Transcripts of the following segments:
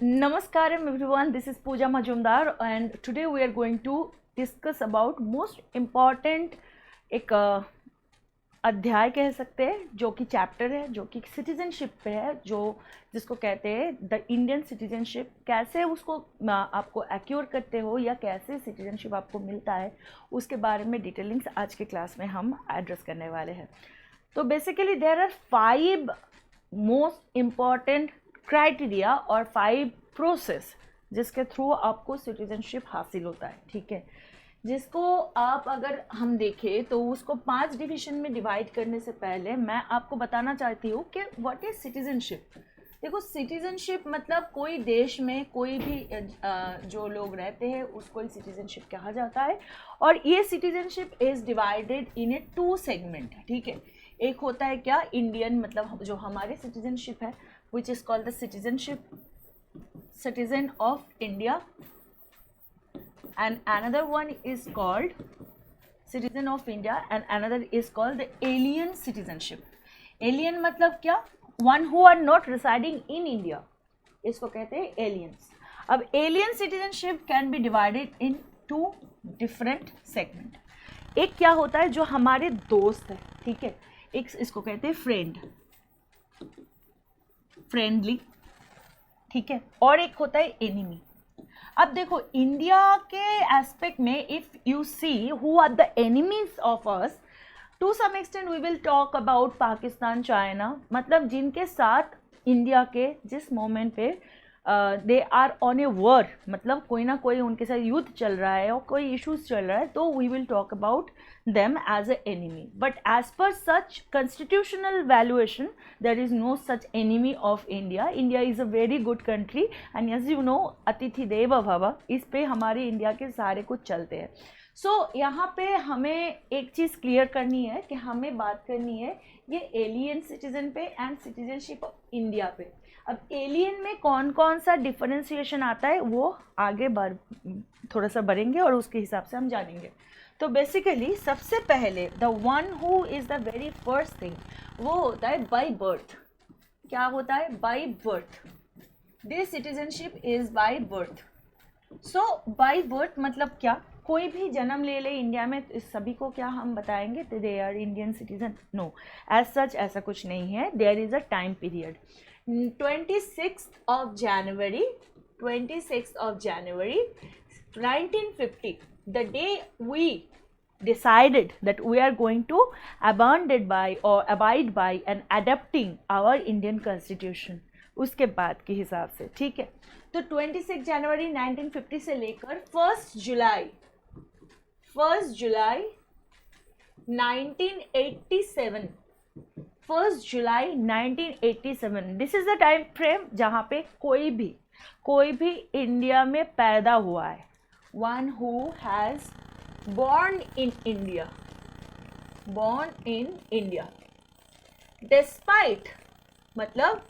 Namaskaram everyone, this is Pooja Majumdar and today we are going to discuss about most important एक अध्याय कह सकते हैं जो कि चैप्टर है, जो कि सिटीजनशिप पे है, जो जिसको कहते हैं द इंडियन सिटीजनशिप। कैसे उसको आपको एक्योर करते हो या कैसे सिटीजनशिप आपको मिलता है, उसके बारे में डिटेलिंग्स आज के क्लास में हम एड्रेस करने वाले हैं। तो basically there are 5 most important criteria और 5 प्रोसेस जिसके थ्रू आपको सिटीजनशिप हासिल होता है, ठीक है। जिसको आप अगर हम देखें तो उसको 5 डिवीजन में डिवाइड करने से पहले मैं आपको बताना चाहती हूँ कि व्हाट इज सिटीजनशिप। देखो, सिटीजनशिप मतलब कोई देश में कोई भी जो लोग रहते हैं उसको सिटीजनशिप कहा जाता है। और ये citizenship is divided in A 2 segment, ठीक है। एक होता है क्या, इंडियन, मतलब जो हमारे सिटीजनशिप है, which is called the citizen of India, and another one is called citizen of India and another is called the alien citizenship. Alien मतलब क्या, one who are not residing in India, इसको कहते हैं aliens. अब alien citizenship can be divided in 2 different segment. एक क्या होता है, जो हमारे दोस्त है, ठीक है, एक इसको कहते हैं फ्रेंड, फ्रेंडली, ठीक है, और एक होता है एनिमी। अब देखो, इंडिया के एस्पेक्ट में if you see who are the enemies of us, to some extent we will talk about Pakistan, China, मतलब जिनके साथ इंडिया के जिस मोमेंट पे they are on a war, मतलब कोई ना कोई उनके साथ युद्ध चल रहा है और कोई इश्यूज चल रहा है, तो we will talk about them as an enemy. But as per such constitutional valuation, there is no such enemy of India. India is a very good country and as you know, अतिथि देवो भव, इस पे हमारे India के सारे कुछ चलते हैं। यहाँ पे हमें एक चीज़ क्लियर करनी है कि हमें बात करनी है ये एलियन सिटीजन पे एंड सिटीजनशिप ऑफ इंडिया पे। अब एलियन में कौन कौन सा डिफरेंशिएशन आता है वो आगे थोड़ा सा बढ़ेंगे और उसके हिसाब से हम जानेंगे। तो बेसिकली सबसे पहले the one who is the very first thing, वो होता है बाय बर्थ। क्या होता है? By birth. This citizenship is by birth. So by birth मतलब क्या, कोई भी जन्म ले ले इंडिया में, तो इस सभी को क्या हम बताएंगे they are Indian citizen? No, as such ऐसा कुछ नहीं है। There is a time period. 26th of January 1950, the day we decided that we are going to abide by and adapting our Indian Constitution, उसके बाद के हिसाब से, ठीक है। तो 26 जनवरी 1950 से लेकर 1 जुलाई 1987, 1 जुलाई 1987, this is the time frame जहाँ पे कोई भी इंडिया में पैदा हुआ है, one who has born in India, despite, मतलब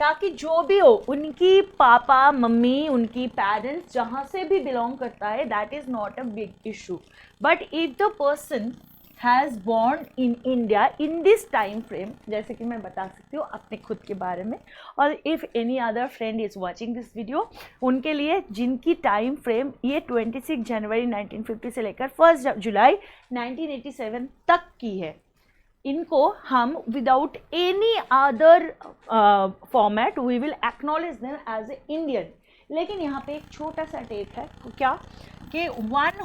ताकि जो भी हो, उनकी पापा मम्मी, उनकी पेरेंट्स जहाँ से भी बिलोंग करता है, that is not a big issue. But if the person has born in India in this time frame, जैसे कि मैं बता सकती हूँ अपने खुद के बारे में, और if any other friend is watching this video, उनके लिए जिनकी टाइम फ्रेम ये 26 जनवरी 1950 से लेकर 1 जुलाई 1987 तक की है, इनको हम without any other format we will acknowledge them as a Indian. लेकिन यहाँ पे एक छोटा सा टेप है, क्या कि one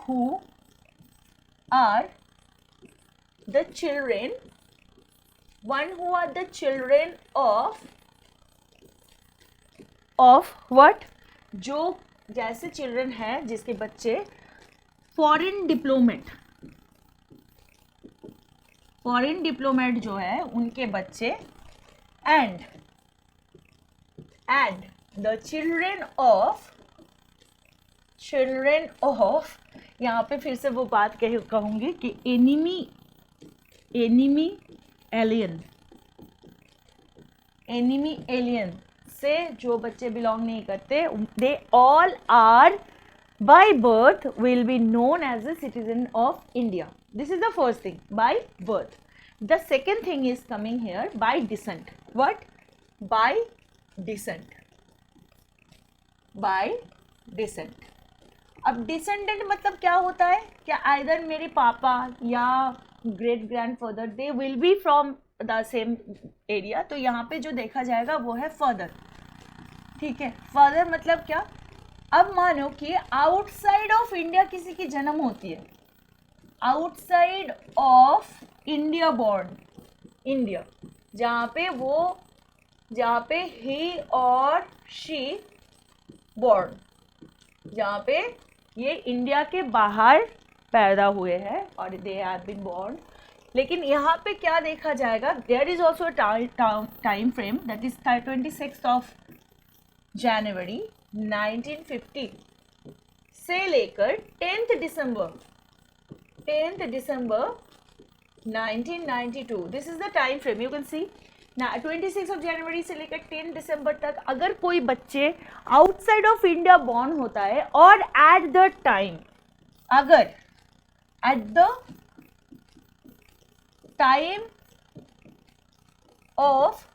who are the children of what, जो जैसे चिल्ड्रन हैं जिसके बच्चे फॉरेन डिप्लोमेट जो है उनके बच्चे, एंड द चिल्ड्रन ऑफ यहाँ पे फिर से वो बात कहूँगी कि एनिमी एलियन से जो बच्चे बिलोंग नहीं करते, they all are by birth will be known as a citizen of India. This is the first thing, by birth. The second thing is coming here, by descent. What? By descent, by descent. अब descendant मतलब क्या होता है? क्या either मेरे पापा या great grandfather they will be from the same area, तो यहाँ पे जो देखा जाएगा वो है फर्दर। ठीक है, फर्दर मतलब क्या? अब मानो कि आउटसाइड ऑफ इंडिया किसी की जन्म होती है, outside of India born, India जहाँ पे ही और शी बॉर्न, जहाँ पे ये इंडिया के बाहर पैदा हुए हैं और दे हैव बीन बॉर्न। लेकिन यहाँ पे क्या देखा जाएगा? There is also time frame that is 26 of January 1950 से लेकर 10th December 1992। This is the time frame, you can see ना। 26 ऑफ जनवरी से लेकर 10 दिसंबर तक अगर कोई बच्चे आउटसाइड ऑफ इंडिया बॉर्न होता है और एट द टाइम, अगर at the time of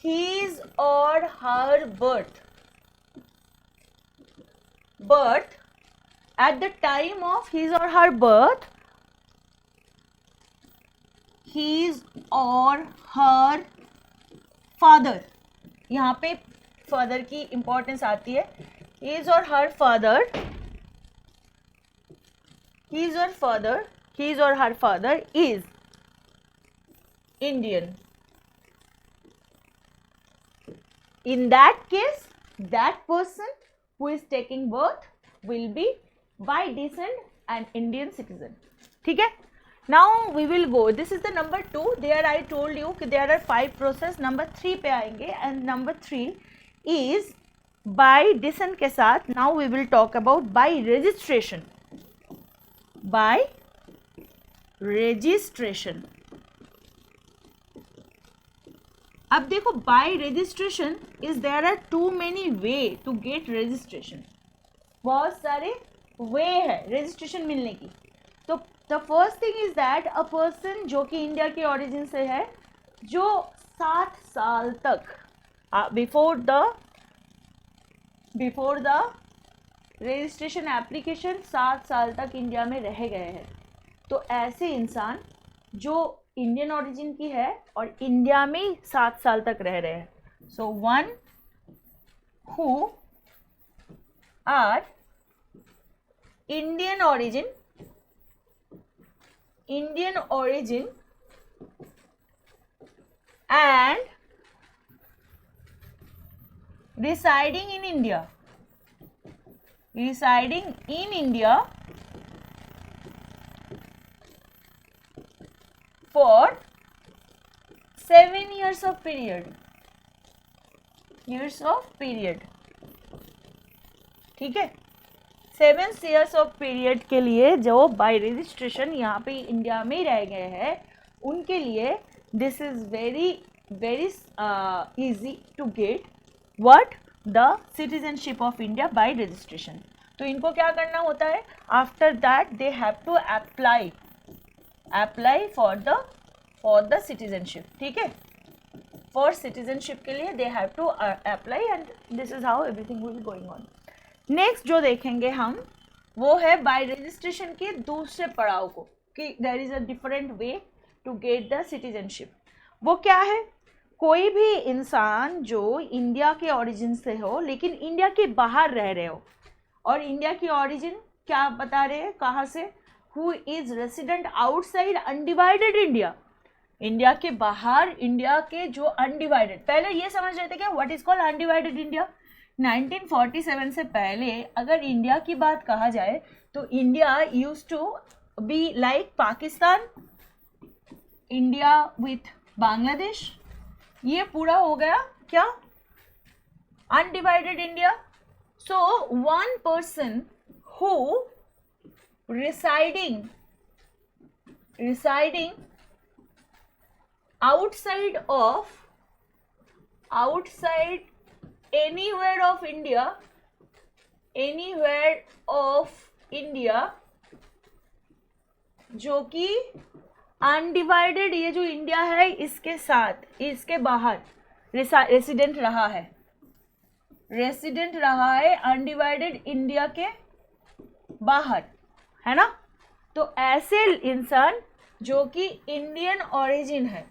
his or her birth, at the time of his or her birth, his or her father, यहाँ पे फादर की इंपॉर्टेंस आती है। his or her father is Indian. In that case, that person who is taking birth will be by descent an Indian citizen. ठीक है? Now we will go. This is the number 2. There I told you कि there are 5 process. Number 3 पे आएंगे and number 3 is by descent के साथ. Now we will talk about by registration. By registration. अब देखो, by registration is there are too many way to get registration. बहुत सारे way है रजिस्ट्रेशन मिलने की। तो the first thing is that a person जो कि इंडिया के ओरिजिन से है, जो 7 साल तक बिफोर द रजिस्ट्रेशन एप्लीकेशन 7 साल तक इंडिया में रह गए हैं, तो ऐसे इंसान जो इंडियन ओरिजिन की है और इंडिया में 7 साल तक रह रहे हैं, so one who are Indian origin and residing in India for 7 years of period, ठीक है। 7 years of period के लिए जो बाय रजिस्ट्रेशन यहाँ पे इंडिया में रह गए हैं, उनके लिए this is very easy to get what the citizenship of India by registration। तो इनको क्या करना होता है? After that they have to apply for the citizenship. ठीक है, फॉर सिटीजनशिप के लिए they have to apply and this is how everything will be going on. Next जो देखेंगे हम वो है बाय रजिस्ट्रेशन के दूसरे पड़ाव को, कि there is a different way to get the citizenship. वो क्या है? कोई भी इंसान जो इंडिया के ओरिजिन से हो लेकिन इंडिया के बाहर रह रहे हो, और इंडिया की ओरिजिन क्या बता रहे हैं, कहाँ से? Who is resident outside undivided India, India के बाहर, इंडिया के जो अनडिवाइडेड, पहले ये समझ रहे थे क्या what is called undivided India. 1947 से पहले अगर इंडिया की बात कहा जाए तो India used to be like Pakistan, India with Bangladesh, ये पूरा हो गया क्या? Undivided India. So one person who residing outside anywhere of India, जो कि अनडिवाइडेड, ये जो इंडिया है इसके साथ, इसके बाहर रेसिडेंट रहा है, रेसिडेंट रहा है अनडिवाइडेड इंडिया के बाहर, है ना। तो ऐसे इंसान जो कि इंडियन ओरिजिन है,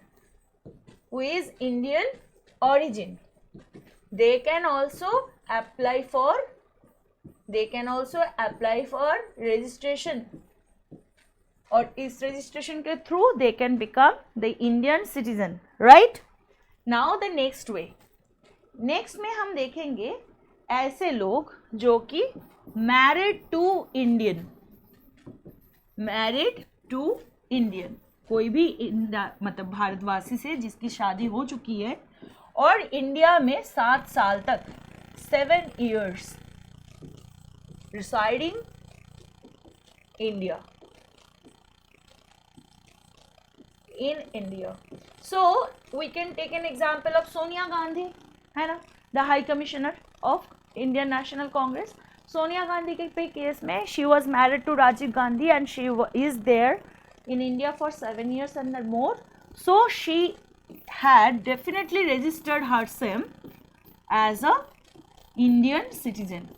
who is Indian origin, they can also apply for registration, और इस registration के through they can become the Indian citizen, right? Now the next way, next में हम देखेंगे ऐसे लोग जो कि married to Indian, कोई भी मतलब भारतवासी से जिसकी शादी हो चुकी है और इंडिया में 7 साल तक 7 years residing in India. So we can take an example of Sonia Gandhi, है ना, the High Commissioner of Indian National Congress. Sonia Gandhi के केस में she was married to Rajiv Gandhi and she is there in India for 7 years and more. So she had definitely registered herself as a Indian citizen.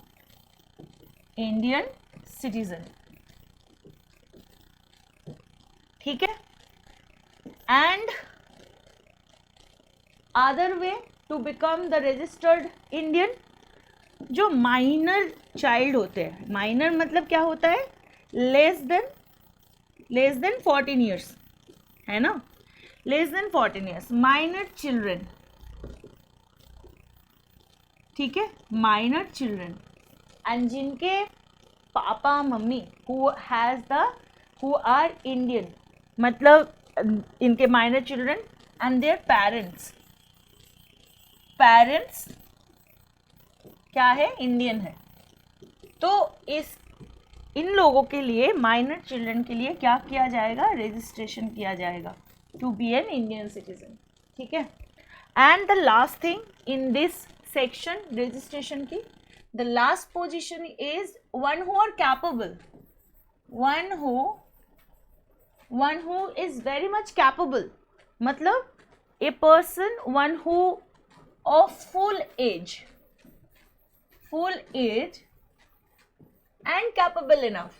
ठीक है. And other way to become the registered Indian, जो minor child होते हैं, minor मतलब क्या होता है, less than 14 years, है ना, less than 14 years, minor children, ठीक है, माइनर चिल्ड्रन, एंड जिनके papa mummy who are Indian, मतलब इनके minor children and their parents क्या है, इंडियन है. तो इन लोगों के लिए, माइनर चिल्ड्रन के लिए क्या किया जाएगा, रजिस्ट्रेशन किया जाएगा to be an Indian citizen, ठीक है. And the last thing in this section registration की, the last position is one who are capable, one who is very much capable, मतलब a person, one who of full age and capable enough,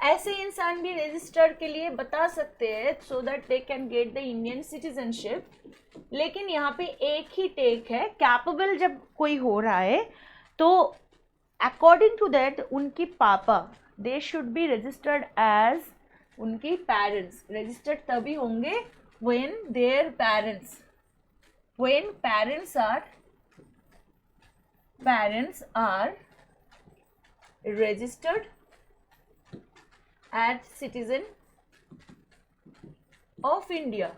ऐसे इंसान भी register के लिए बता सकते हैं so that they can get the Indian citizenship. लेकिन यहाँ पे एक ही टेक है, कैपेबल जब कोई हो रहा है तो अकॉर्डिंग टू दैट उनकी पापा they should be registered as उनकी पेरेंट्स. रजिस्टर्ड तभी होंगे when parents are registered as citizen of India.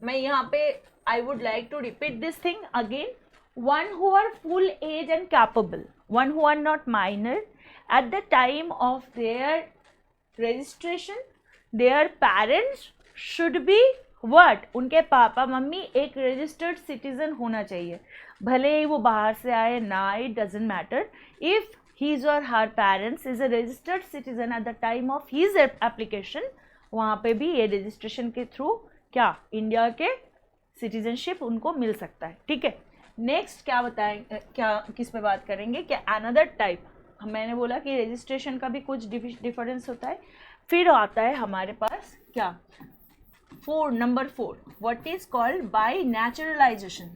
मैं यहाँ पे I would like to repeat this thing again. One who are full age and capable, one who are not minor, at the time of their registration, their parents should be what? उनके papa mummy एक registered citizen होना चाहिए, भले ही वो बाहर से आए ना, it doesn't matter. If his or her parents is a registered citizen at the time of his application, वहाँ पे भी ये registration के थ्रू क्या इंडिया के सिटीजनशिप उनको मिल सकता है, ठीक है. नेक्स्ट क्या बताएं, क्या किस पे बात करेंगे, क्या अनदर टाइप, मैंने बोला कि रजिस्ट्रेशन का भी कुछ डिफरेंस होता है. फिर आता है हमारे पास क्या, number 4, what is called by naturalization.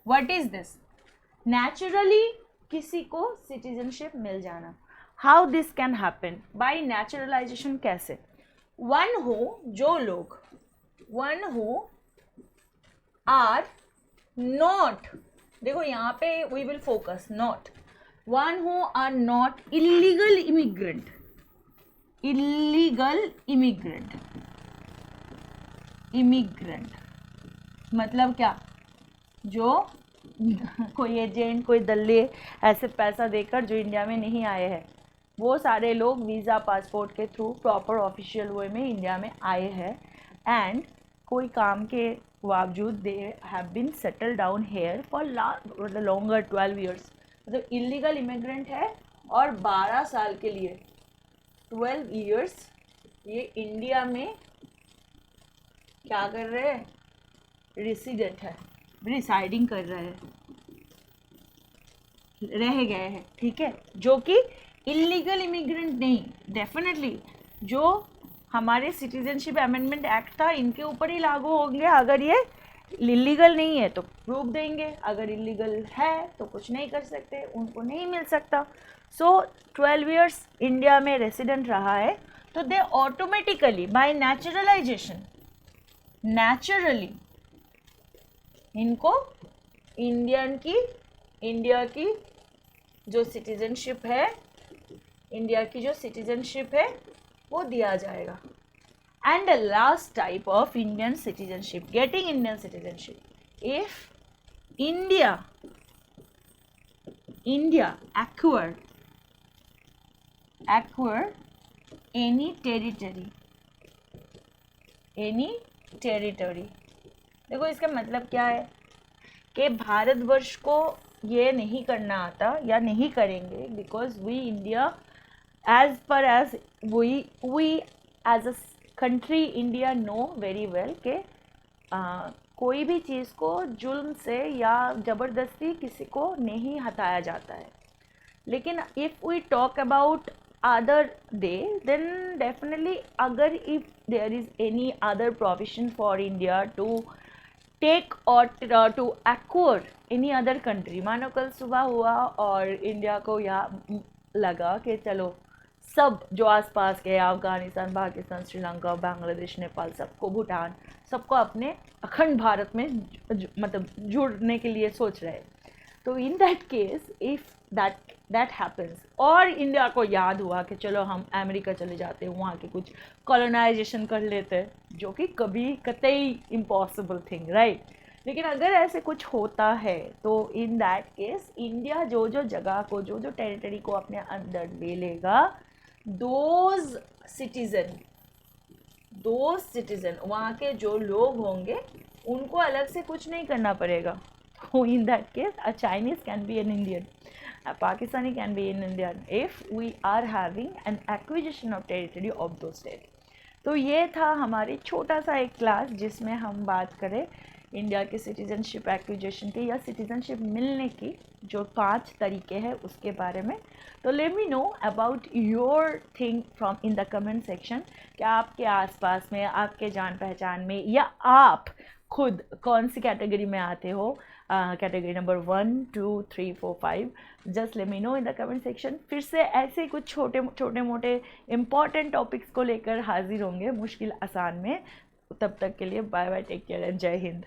What is this, naturally किसी को सिटीजनशिप मिल जाना. How this can happen, by naturalization कैसे, वन हु आर नॉट, देखो यहाँ पे we will focus not, one who are not illegal immigrant मतलब क्या, जो कोई एजेंट, कोई दल्ले ऐसे पैसा देकर जो इंडिया में नहीं आए हैं, वो सारे लोग वीज़ा पासपोर्ट के थ्रू प्रॉपर ऑफिशियल वे में इंडिया में आए हैं, एंड कोई काम के बावजूद they have been settle down here for longer 12 years. मतलब इलीगल इमिग्रेंट है और 12 साल के लिए 12 इयर्स ये इंडिया में क्या कर रहे हैं, रेसिडेंट है, रिसाइडिंग कर रहे हैं, रह गए हैं, ठीक है, जो कि इलीगल इमिग्रेंट नहीं, डेफिनेटली जो हमारे सिटीजनशिप अमेंडमेंट एक्ट था इनके ऊपर ही लागू होंगे। अगर ये इलीगल नहीं है तो प्रूफ देंगे, अगर इलीगल है तो कुछ नहीं कर सकते, उनको नहीं मिल सकता। सो 12 इयर्स इंडिया में रेसिडेंट रहा है तो दे ऑटोमेटिकली बाय नेचुरलाइजेशन, नेचुरली इनको इंडिया की जो सिटीजनशिप है, इंडिया की जो सिटीजनशिप है वो दिया जाएगा। And the last type of Indian citizenship, getting Indian citizenship, if India acquire any territory, देखो इसका मतलब क्या है कि भारतवर्ष को ये नहीं करना आता या नहीं करेंगे, because we India as per as we as a country India know very well कि कोई भी चीज़ को जुल्म से या ज़बरदस्ती किसी को नहीं हटाया जाता है। लेकिन if we talk about other day then definitely अगर if there is any other provision for India to take और to acquire any other country, मानो कल सुबह हुआ और इंडिया को यहाँ लगा कि चलो सब जो आसपास के अफगानिस्तान, पाकिस्तान, श्रीलंका, बांग्लादेश, नेपाल, सबको, भूटान, सबको अपने अखंड भारत में मतलब जुड़ने के लिए सोच रहे। तो in that case if that happens और इंडिया को याद हुआ कि चलो हम अमेरिका चले जाते हैं, वहाँ के कुछ कॉलोनाइजेशन कर लेते हैं, जो कि कभी कतई इम्पॉसिबल थिंग, राइट। लेकिन अगर ऐसे कुछ होता है तो इन दैट केस इंडिया जो जगह को, जो टेरिटरी को अपने अंदर ले लेगा, दोज सिटीजन वहाँ के जो लोग होंगे उनको अलग से कुछ नहीं करना पड़ेगा। तो in that case a Chinese can be an Indian, a Pakistani can be an Indian if we are having an acquisition of territory of दो स्टेट। तो ये था हमारी छोटा सा एक क्लास जिसमें हम बात करें इंडिया के सिटीजनशिप एक्विजिशन की या सिटीजनशिप मिलने की जो 5 तरीके हैं उसके बारे में। तो let me know about your thing from in the comment section, क्या आपके आसपास में, आपके जान पहचान में, या आप खुद कौन सी कैटेगरी में आते हो, category number 1, 2, 3, 4, 5, just let me know in the comment section. फिर से ऐसे कुछ छोटे मोटे इम्पॉर्टेंट टॉपिक्स को लेकर हाजिर होंगे मुश्किल आसान में। तब तक के लिए bye bye, take care and जय हिंद।